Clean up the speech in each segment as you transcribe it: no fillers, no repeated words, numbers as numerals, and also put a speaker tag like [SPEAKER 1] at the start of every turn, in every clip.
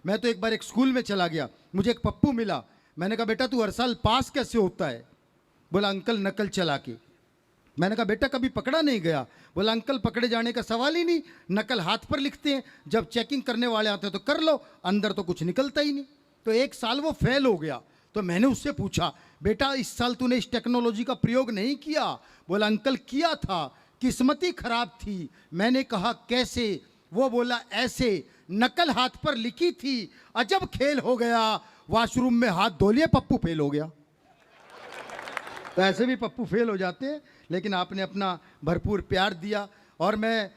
[SPEAKER 1] मैं तो एक बार एक स्कूल में चला गया, मुझे एक पप्पू मिला। मैंने कहा बेटा तू हर साल पास कैसे होता है? बोला अंकल नकल चला के। मैंने कहा बेटा कभी पकड़ा नहीं गया? बोला अंकल पकड़े जाने का सवाल ही नहीं, नकल हाथ पर लिखते हैं, जब चेकिंग करने वाले आते हैं तो कर लो, अंदर तो कुछ निकलता ही नहीं। तो एक साल वो फेल हो गया। तो मैंने उससे पूछा बेटा इस साल तूने इस टेक्नोलॉजी का प्रयोग नहीं किया? बोला अंकल किया था, किस्मत ही खराब थी। मैंने कहा कैसे? वो बोला ऐसे, नकल हाथ पर लिखी थी, अजब खेल हो गया, वॉशरूम में हाथ धो लिए, पप्पू फेल हो गया। तो ऐसे भी पप्पू फेल हो जाते हैं, लेकिन आपने अपना भरपूर प्यार दिया। और मैं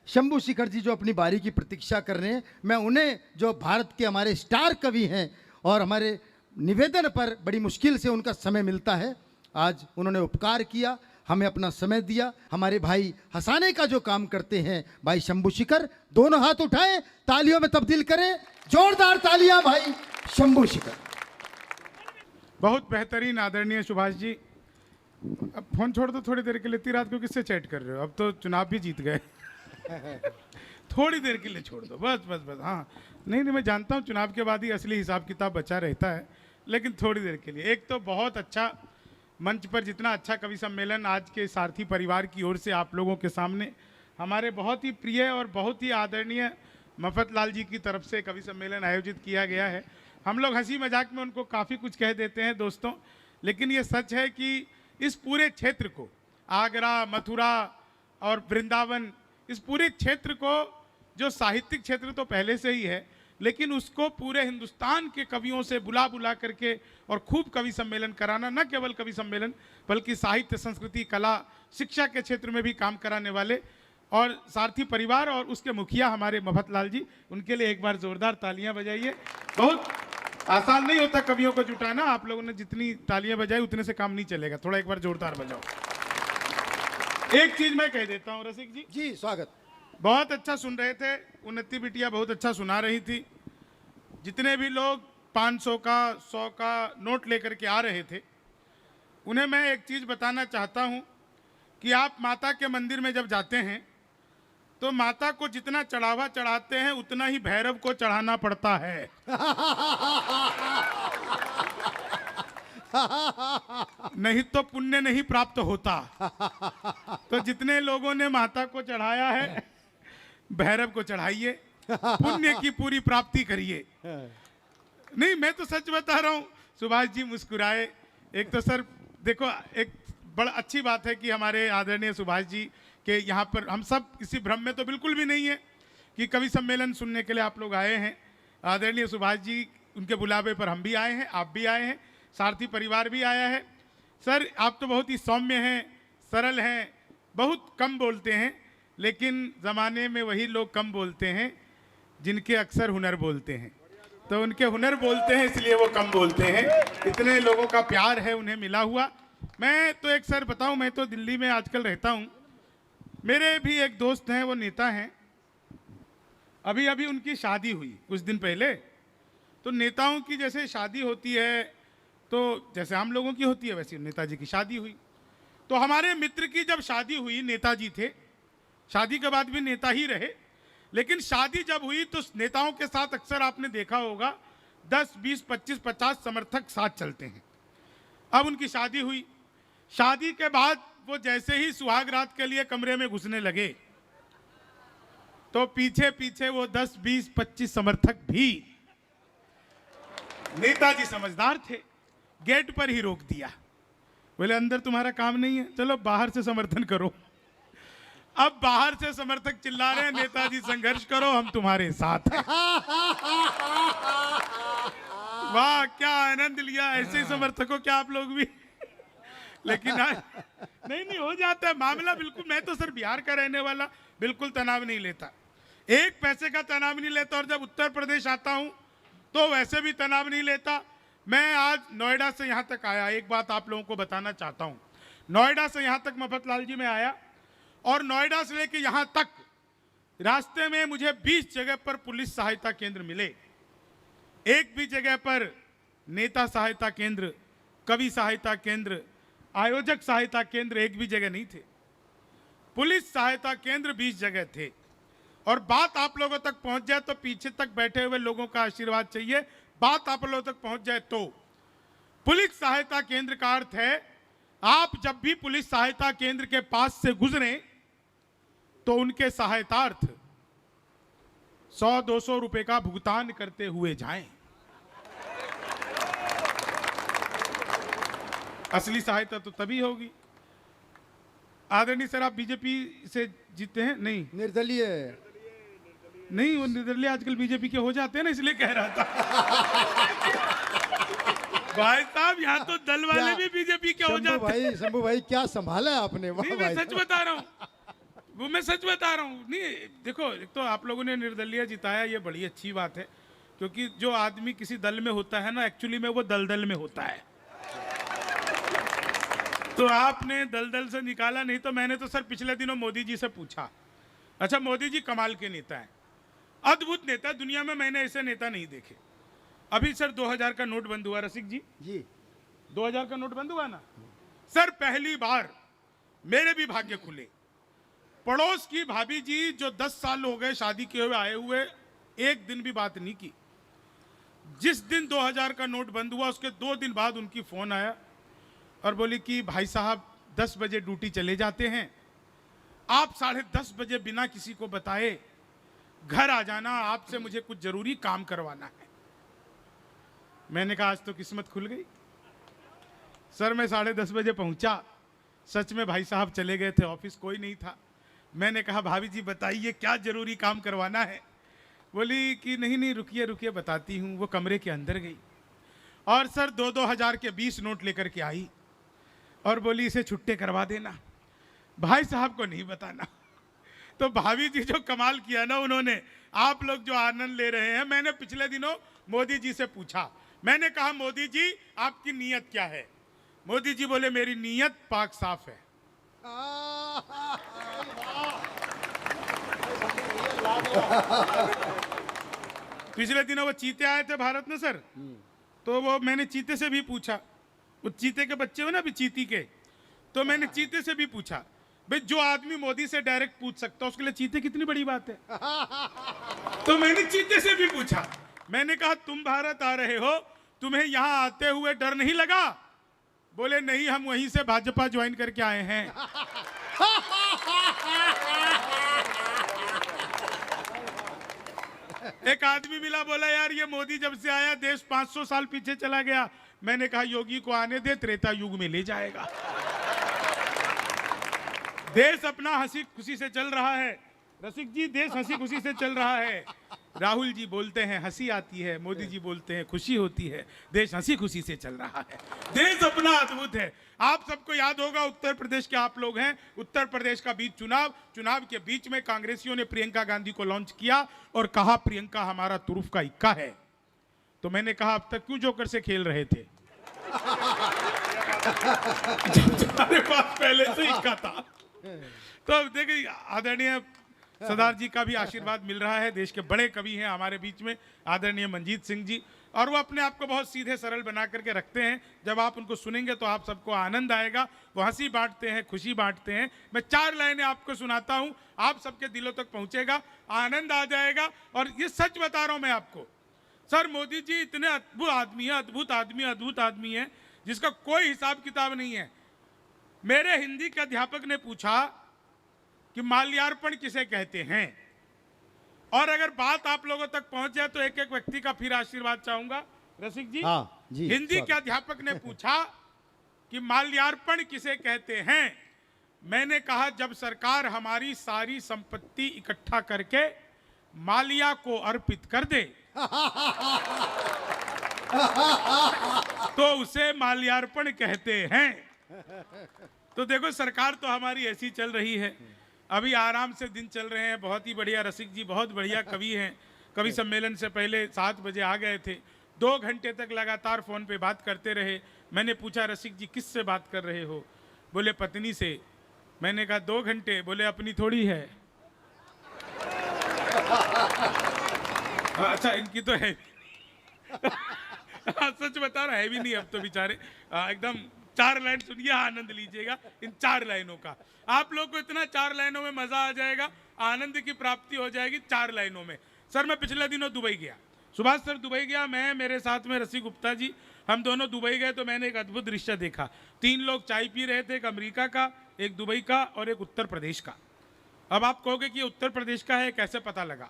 [SPEAKER 1] शंभू शिखर जी जो अपनी बारी की प्रतीक्षा कर रहे हैं, मैं उन्हें जो भारत के हमारे स्टार कवि हैं और हमारे निवेदन पर बड़ी मुश्किल से उनका समय मिलता है, आज उन्होंने उपकार किया, हमें अपना समय दिया। हमारे भाई हंसाने का जो काम करते हैं भाई शंभू शिखर, दोनों हाथ उठाएं, तालियों में तब्दील करें, जोरदार तालियां भाई शंभू शिखर।
[SPEAKER 2] बहुत बेहतरीन आदरणीय सुभाष जी। अब फोन छोड़ दो थोड़ी देर के लिए, इतनी रात को किससे चैट कर रहे हो? अब तो चुनाव भी जीत गए। थोड़ी देर के लिए छोड़ दो, बस बस बस। हाँ नहीं मैं जानता हूँ चुनाव के बाद ही असली हिसाब किताब बचा रहता है, लेकिन थोड़ी देर के लिए। एक तो बहुत अच्छा मंच पर, जितना अच्छा कवि सम्मेलन आज के सारथी परिवार की ओर से आप लोगों के सामने, हमारे बहुत ही प्रिय और बहुत ही आदरणीय मफतलाल जी की तरफ से कवि सम्मेलन आयोजित किया गया है। हम लोग हंसी मजाक में उनको काफ़ी कुछ कह देते हैं दोस्तों, लेकिन ये सच है कि इस पूरे क्षेत्र को, आगरा, मथुरा और वृंदावन, इस पूरे क्षेत्र को, जो साहित्यिक क्षेत्र तो पहले से ही है, लेकिन उसको पूरे हिंदुस्तान के कवियों से बुला बुला करके और खूब कवि सम्मेलन कराना, न केवल कवि सम्मेलन बल्कि साहित्य, संस्कृति, कला, शिक्षा के क्षेत्र में भी काम कराने वाले और सारथी परिवार और उसके मुखिया हमारे मफतलाल जी, उनके लिए एक बार जोरदार तालियां बजाइए। बहुत आसान नहीं होता कवियों को जुटाना, आप लोगों ने जितनी तालियां बजाई उतने से काम नहीं चलेगा, थोड़ा एक बार जोरदार बजाओ। एक चीज मैं कह देता हूं रसिक जी।
[SPEAKER 1] जी स्वागत।
[SPEAKER 2] बहुत अच्छा सुन रहे थे, उन्नति बिटिया बहुत अच्छा सुना रही थी। जितने भी लोग 500 का 100 का नोट लेकर के आ रहे थे, उन्हें मैं एक चीज बताना चाहता हूं कि आप माता के मंदिर में जब जाते हैं तो माता को जितना चढ़ावा चढ़ाते हैं उतना ही भैरव को चढ़ाना पड़ता है। नहीं तो पुण्य नहीं प्राप्त होता। तो जितने लोगों ने माता को चढ़ाया है, भैरव को चढ़ाइए, पुण्य की पूरी प्राप्ति करिए। नहीं मैं तो सच बता रहा हूं। सुभाष जी मुस्कुराए। एक तो सर देखो, एक बड़ा अच्छी बात है कि हमारे आदरणीय सुभाष जी के यहाँ पर हम सब किसी भ्रम में तो बिल्कुल भी नहीं है कि कवि सम्मेलन सुनने के लिए आप लोग आए हैं। आदरणीय सुभाष जी, उनके बुलावे पर हम भी आए हैं, आप भी आए हैं, सारथी परिवार भी आया है। सर आप तो बहुत ही सौम्य हैं, सरल हैं, बहुत कम बोलते हैं, लेकिन ज़माने में वही लोग कम बोलते हैं जिनके अक्सर हुनर बोलते हैं। तो उनके हुनर बोलते हैं इसलिए वो कम बोलते हैं। इतने लोगों का प्यार है उन्हें मिला हुआ। मैं तो एक सर बताऊं, मैं तो दिल्ली में आजकल रहता हूं। मेरे भी एक दोस्त हैं, वो नेता हैं, अभी अभी उनकी शादी हुई कुछ दिन पहले। तो नेताओं की जैसे शादी होती है, तो जैसे हम लोगों की होती है वैसे नेताजी की शादी हुई। तो हमारे मित्र की जब शादी हुई, नेताजी थे, शादी के बाद भी नेता ही रहे, लेकिन शादी जब हुई तो नेताओं के साथ अक्सर आपने देखा होगा 10, 20, 25, 50 समर्थक साथ चलते हैं। अब उनकी शादी हुई, शादी के बाद वो जैसे ही सुहाग रात के लिए कमरे में घुसने लगे तो पीछे पीछे वो 10, 20, 25 समर्थक भी, नेताजी समझदार थे, गेट पर ही रोक दिया। बोले अंदर तुम्हारा काम नहीं है, चलो बाहर से समर्थन करो। अब बाहर से समर्थक चिल्ला रहे हैं नेताजी संघर्ष करो, हम तुम्हारे साथ हैं। वाह क्या आनंद लिया ऐसे समर्थकों क्या आप लोग भी। लेकिन नहीं हो जाता है मामला बिल्कुल। मैं तो सर बिहार का रहने वाला, बिल्कुल तनाव नहीं लेता, एक पैसे का तनाव नहीं लेता, और जब उत्तर प्रदेश आता हूं तो वैसे भी तनाव नहीं लेता। मैं आज नोएडा से यहां तक आया, एक बात आप लोगों को बताना चाहता हूं। नोएडा से यहां तक मफतलाल जी में आया, और नोएडा से लेके यहां तक रास्ते में मुझे 20 जगह पर पुलिस सहायता केंद्र मिले। एक भी जगह पर नेता सहायता केंद्र, कवि सहायता केंद्र, आयोजक सहायता केंद्र एक भी जगह नहीं थे। पुलिस सहायता केंद्र 20 जगह थे। और बात आप लोगों तक पहुंच जाए तो पीछे तक बैठे हुए लोगों का आशीर्वाद चाहिए। बात आप लोगों तक पहुंच जाए तो पुलिस सहायता केंद्र का अर्थ है, आप जब भी पुलिस सहायता केंद्र के पास से गुजरें तो उनके सहायतार्थ 100-200 रुपए का भुगतान करते हुए जाएं। असली सहायता तो तभी होगी। आदरणीय सर, आप बीजेपी से जीते हैं? नहीं,
[SPEAKER 1] निर्दलीय।
[SPEAKER 2] नहीं, वो निर्दलीय आजकल बीजेपी के हो जाते हैं ना, इसलिए कह रहा था। भाई साहब, यहाँ तो दल वाले भी बीजेपी के हो जाते हैं।
[SPEAKER 1] शंभू भाई क्या संभाला है आपने, वाह
[SPEAKER 2] नहीं, मैं सच बता रहा हूँ, वो मैं सच बता रहा हूँ। नहीं देखो, एक तो आप लोगों ने निर्दलीय जिताया, ये बड़ी अच्छी बात है, क्योंकि जो आदमी किसी दल में होता है ना, एक्चुअली में वो दलदल में होता है। तो आपने दलदल से निकाला। नहीं तो मैंने तो सर पिछले दिनों मोदी जी से पूछा, अच्छा मोदी जी कमाल के नेता हैं, अद्भुत नेता, दुनिया में मैंने ऐसे नेता नहीं देखे। अभी सर 2000 का नोट बंद हुआ, रसिक जी 2000 का नोट बंद हुआ ना सर, पहली बार मेरे भी भाग्य खुले। पड़ोस की भाभी जी जो 10 साल हो गए शादी किए हुए आए हुए, एक दिन भी बात नहीं की। जिस दिन 2000 का नोट बंद हुआ उसके 2 दिन बाद उनकी फोन आया और बोली कि भाई साहब 10 बजे ड्यूटी चले जाते हैं, आप 10:30 बजे बिना किसी को बताए घर आ जाना, आपसे मुझे कुछ जरूरी काम करवाना है। मैंने कहा आज तो किस्मत खुल गई। सर मैं 10:30 बजे पहुंचा, सच में भाई साहब चले गए थे, ऑफिस कोई नहीं था। मैंने कहा भाभी जी बताइए क्या जरूरी काम करवाना है। बोली कि नहीं रुकिए रुकिए बताती हूँ। वो कमरे के अंदर गई और सर 2-2 हजार के 20 नोट लेकर के आई और बोली इसे छुट्टे करवा देना, भाई साहब को नहीं बताना। तो भाभी जी जो कमाल किया ना उन्होंने, आप लोग जो आनंद ले रहे हैं। मैंने पिछले दिनों मोदी जी से पूछा, मैंने कहा मोदी जी आपकी नीयत क्या है? मोदी जी बोले मेरी नीयत पाक साफ है। पिछले दिनों वो चीते आए थे भारत में सर, तो वो मैंने चीते से भी पूछा, वो चीते के बच्चे हो ना अभी चीती के, तो मैंने चीते से भी पूछा भाई जो आदमी मोदी से डायरेक्ट पूछ सकता है उसके लिए चीते कितनी बड़ी बात है। तो मैंने चीते से भी पूछा, मैंने कहा तुम भारत आ रहे हो, तुम्हें यहां आते हुए डर नहीं लगा? बोले नहीं, हम वहीं से भाजपा ज्वाइन करके आए हैं। एक आदमी मिला, बोला यार ये मोदी जब से आया देश 500 साल पीछे चला गया। मैंने कहा योगी को आने दे, त्रेता युग में ले जाएगा। देश अपना हंसी खुशी से चल रहा है रसिक जी, देश हंसी खुशी से चल रहा है। राहुल जी बोलते हैं हंसी आती है, मोदी जी बोलते हैं खुशी होती है। देश हंसी खुशी से चल रहा है, देश अपना अद्भुत है। आप सबको याद होगा उत्तर प्रदेश के आप लोग हैं, उत्तर प्रदेश का बीच चुनाव के बीच में कांग्रेसियों ने प्रियंका गांधी को लॉन्च किया और कहा प्रियंका हमारा तुरुफ का इक्का है। तो मैंने कहा अब तक क्यों जोकर से खेल रहे थे? तुम्हारे पास पहले से इक्का था। तो अब देखिए आदरणीय सरदार जी का भी आशीर्वाद मिल रहा है। देश के बड़े कवि हैं हमारे बीच में आदरणीय मंजीत सिंह जी, और वो अपने आप को बहुत सीधे सरल बना करके रखते हैं। जब आप उनको सुनेंगे तो आप सबको आनंद आएगा। वो हंसी बांटते हैं, खुशी बांटते हैं। मैं 4 लाइनें आपको सुनाता हूं, आप सबके दिलों तक पहुंचेगा, आनंद आ जाएगा। और ये सच बता रहा हूं मैं आपको, सर मोदी जी इतने अद्भुत आदमी है, अद्भुत आदमी है जिसका कोई हिसाब किताब नहीं है। मेरे हिंदी के अध्यापक ने पूछा कि माल्यार्पण किसे कहते हैं, और अगर बात आप लोगों तक पहुंच जाए तो एक एक व्यक्ति का फिर आशीर्वाद चाहूंगा। रसिक जी,
[SPEAKER 1] जी
[SPEAKER 2] हिंदी के अध्यापक ने पूछा कि माल्यार्पण किसे कहते हैं। मैंने कहा जब सरकार हमारी सारी संपत्ति इकट्ठा करके माल्या को अर्पित कर दे तो उसे माल्यार्पण कहते हैं। तो देखो सरकार तो हमारी ऐसी चल रही है, अभी आराम से दिन चल रहे हैं। बहुत ही बढ़िया, रसिक जी बहुत बढ़िया कवि हैं। कवि सम्मेलन से पहले 7 बजे आ गए थे, 2 घंटे तक लगातार फोन पे बात करते रहे। मैंने पूछा रसिक जी किससे बात कर रहे हो? बोले पत्नी से। मैंने कहा 2 घंटे? बोले अपनी थोड़ी है। अच्छा इनकी तो है सच बता रहा है भी नहीं अब तो बेचारे। एकदम 4 लाइन सुनिए, आनंद लीजिएगा इन 4 लाइनों का। आप लोग को इतना 4 लाइनों में मजा आ जाएगा। आनंद की प्राप्ति हो जाएगी 4 लाइनों में। सर मैं पिछले दिनों दुबई गया, सुभाष सर दुबई गया, मैं मेरे साथ में रसी गुप्ता जी, हम दोनों दुबई गए तो मैंने एक अद्भुत दृश्य देखा। 3 लोग चाय पी रहे थे, एक अमेरिका का, एक दुबई का और एक उत्तर प्रदेश का। अब आप कहोगे कि उत्तर प्रदेश का है, कैसे पता लगा?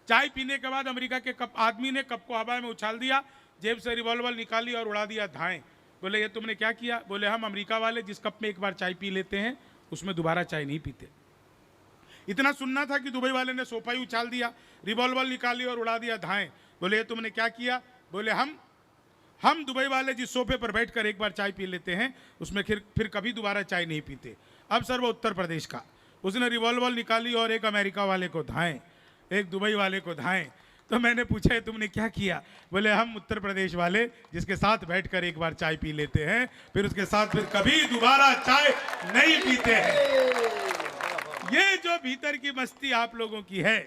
[SPEAKER 2] चाय पीने के बाद अमेरिका के कप आदमी ने कप को हवा में उछाल दिया, जेब से रिवॉल्वर निकाली और उड़ा दिया धाएं। बोले ये तुमने क्या किया? बोले हम अमेरिका वाले जिस कप में एक बार चाय पी लेते हैं उसमें दोबारा चाय नहीं पीते। इतना सुनना था कि दुबई वाले ने सोफा ही उछाल दिया, रिवॉल्वर निकाली और उड़ा दिया धाएं। बोले ये तुमने क्या किया? बोले हम दुबई वाले जिस सोफे पर बैठकर एक बार चाय पी लेते हैं उसमें फिर कभी दोबारा चाय नहीं पीते। अब सर वो उत्तर प्रदेश का, उसने रिवॉल्वर निकाली और एक अमेरिका वाले को धाएं, एक दुबई वाले को धाएं। तो मैंने पूछा तुमने क्या किया? बोले हम उत्तर प्रदेश वाले जिसके साथ बैठकर एक बार चाय पी लेते हैं फिर उसके साथ फिर कभी दोबारा चाय नहीं पीते हैं। ये जो भीतर की मस्ती आप लोगों की है,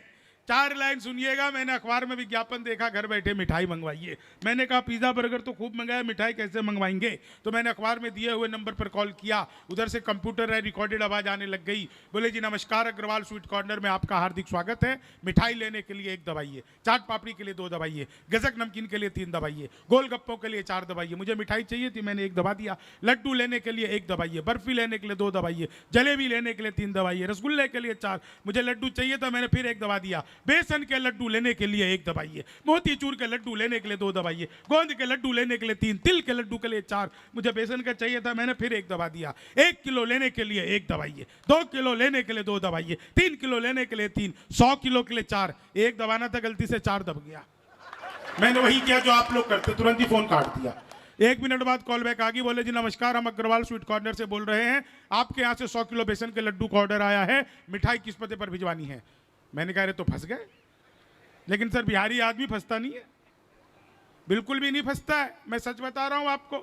[SPEAKER 2] 4 लाइन सुनिएगा। मैंने अखबार में विज्ञापन देखा, घर बैठे मिठाई मंगवाइए। मैंने कहा पिज़्ज़ा बर्गर तो खूब मंगाया, मिठाई कैसे मंगवाएंगे? तो मैंने अखबार में दिए हुए नंबर पर कॉल किया, उधर से कंप्यूटर है, रिकॉर्डेड आवाज़ आने लग गई। बोले जी नमस्कार, अग्रवाल स्वीट कॉर्नर में आपका हार्दिक स्वागत है। मिठाई लेने के लिए 1 दबाइए, चाट पापड़ी के लिए 2 दबाइए, गजक नमकीन के लिए 3 दबाइए, गोलगप्पों के लिए 4 दबाइए। मुझे मिठाई चाहिए थी, मैंने 1 दबा दिया। लड्डू लेने के लिए 1 दबाइए, बर्फी लेने के लिए 2 दबाइए, जलेबी लेने के लिए 3 दबाइए, रसगुल्ले के लिए 4। मुझे लड्डू चाहिए था, मैंने फिर 1 दबा दिया। बेसन के लड्डू लेने के लिए 1 दबाइए, मोतीचूर के लड्डू लेने के लिए 2 दबाइए, गोंद के लड्डू लेने के लिए 3, तिल के लड्डू के लिए 4। मुझे बेसन का चाहिए था, मैंने फिर 1 दबा दिया। 1 किलो लेने के लिए 1 दबाइए, 2 किलो लेने के लिए 2 दबाइए, 3 किलो लेने के लिए 3, 100 किलो के लिए 4। 1 दबाना था, गलती से 4 दब गया। मैंने वही किया जो आप लोग करते, तुरंत ही फोन काट दिया। 1 मिनट बाद कॉल बैक आ गई। बोले जी नमस्कार, हम अग्रवाल स्वीट कॉर्नर से बोल रहे हैं, आपके यहाँ से 100 किलो बेसन के लड्डू का ऑर्डर आया है, मिठाई किस पते पर भिजवानी है? मैंने कहा अरे तो फंस गए। लेकिन सर बिहारी आदमी फंसता नहीं है, बिल्कुल भी नहीं फंसता है। मैं सच बता रहा हूं आपको,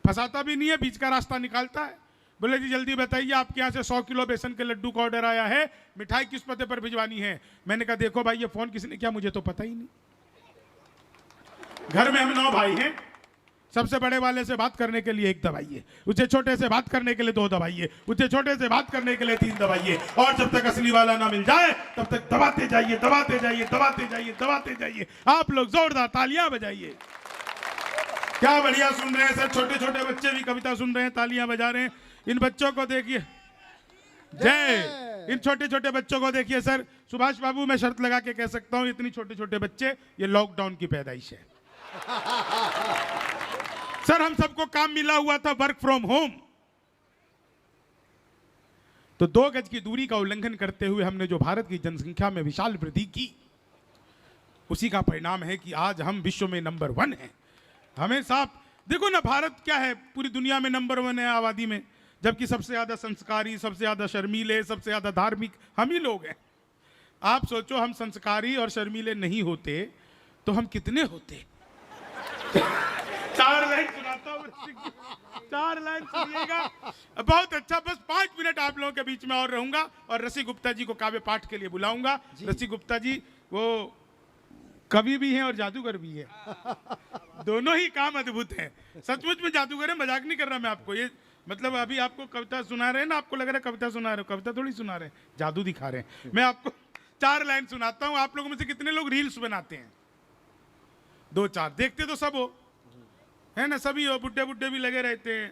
[SPEAKER 2] फंसाता भी नहीं है, बीच का रास्ता निकालता है। बोले जी जल्दी बताइए, आपके यहाँ से 100 किलो बेसन के लड्डू का ऑर्डर आया है, मिठाई किस पते पर भिजवानी है? मैंने कहा देखो भाई ये फोन किसने किया मुझे तो पता ही नहीं। घर में हम 9 भाई हैं, सबसे बड़े वाले से बात करने के लिए 1 दबाइए, उससे छोटे से बात करने के लिए 2 दबाइए, उससे छोटे से बात करने के लिए 3 दबाइए, और जब तक असली वाला ना मिल जाए तब तक दबाते जाइए, दबाते जाइए, दबाते जाइए, दबाते जाइए। आप लोग जोरदार तालियां बजाइए। क्या बढ़िया सुन रहे हैं सर, छोटे छोटे बच्चे भी कविता सुन रहे हैं, तालियां बजा रहे हैं। इन बच्चों को देखिए, जय। इन छोटे छोटे बच्चों को देखिए सर। सुभाष बाबू मैं शर्त लगा के कह सकता हूं, इतनी छोटे छोटे बच्चे ये लॉकडाउन की पैदाइश है। सर हम सबको काम मिला हुआ था वर्क फ्रॉम होम, तो 2 गज की दूरी का उल्लंघन करते हुए हमने जो भारत की जनसंख्या में विशाल वृद्धि की, उसी का परिणाम है कि आज हम विश्व में नंबर 1 हैं। हमें साफ देखो ना, भारत क्या है, पूरी दुनिया में नंबर 1 है आबादी में, जबकि सबसे ज्यादा संस्कारी, सबसे ज्यादा शर्मीले, सबसे ज्यादा धार्मिक हम ही लोग हैं। आप सोचो हम संस्कारी और शर्मीले नहीं होते तो हम कितने होते? 4 लाइन सुनाता हूँ, 4 लाइन सुनिएगा, बहुत अच्छा। बस 5 मिनट आप लोगों के बीच में और रहूंगा और रसी गुप्ता जी को काव्य पाठ के लिए बुलाऊंगा। रसी गुप्ता जी वो कवि भी हैं और जादूगर भी है, दोनों ही काम अद्भुत है। सचमुच में जादूगर है, मजाक नहीं कर रहा मैं आपको। ये मतलब अभी आपको कविता सुना रहे हैं ना, आपको लग रहा है कविता सुना रहे हो, कविता थोड़ी सुना रहे हैं, जादू दिखा रहे हैं। मैं आपको 4 लाइन सुनाता हूँ। आप लोगों में से कितने लोग रील्स बनाते हैं? 2-4 देखते तो सब हो, है ना, सभी हो, बुड्ढे बुड्ढे भी लगे रहते हैं।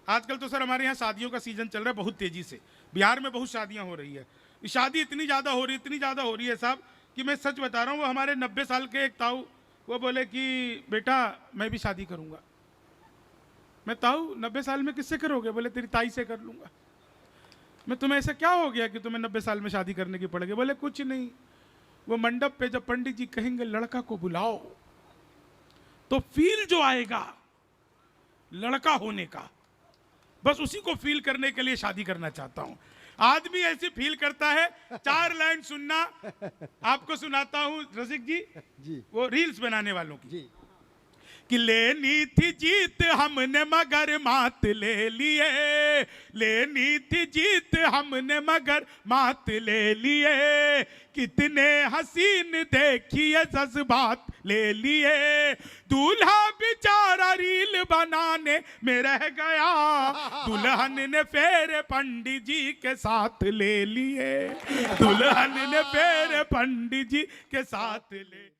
[SPEAKER 2] आजकल तो सर हमारे यहाँ शादियों का सीजन चल रहा है बहुत तेजी से, बिहार में बहुत शादियां हो रही है। शादी इतनी ज़्यादा हो रही है साहब कि मैं सच बता रहा हूँ। वो हमारे 90 साल के एक ताऊ, वो बोले कि बेटा मैं भी शादी करूँगा। मैं ताऊ 90 साल में किससे करोगे? बोले तेरी ताई से कर लूँगा। मैं तुम्हें ऐसा क्या हो गया कि तुम्हें 90 साल में शादी करने की पड़ेगी? बोले कुछ नहीं, वो मंडप पे जब पंडित जी कहेंगे लड़का को बुलाओ, तो फील जो आएगा लड़का होने का, बस उसी को फील करने के लिए शादी करना चाहता हूं। आदमी ऐसे फील करता है। 4 लाइन सुनना, आपको सुनाता हूं रसिक जी, वो रील्स बनाने वालों की। कि लेनी थी जीत हमने मगर मात ले लिए, लेनी थी जीत हमने मगर मात ले लिए, कितने हसीन देखिए जज्बात ले लिए। दूल्हा बेचारा रील बनाने में रह गया, दुल्हन ने फेरे पंडित जी के साथ ले लिए, दुल्हन ने फेरे पंडित जी के साथ ले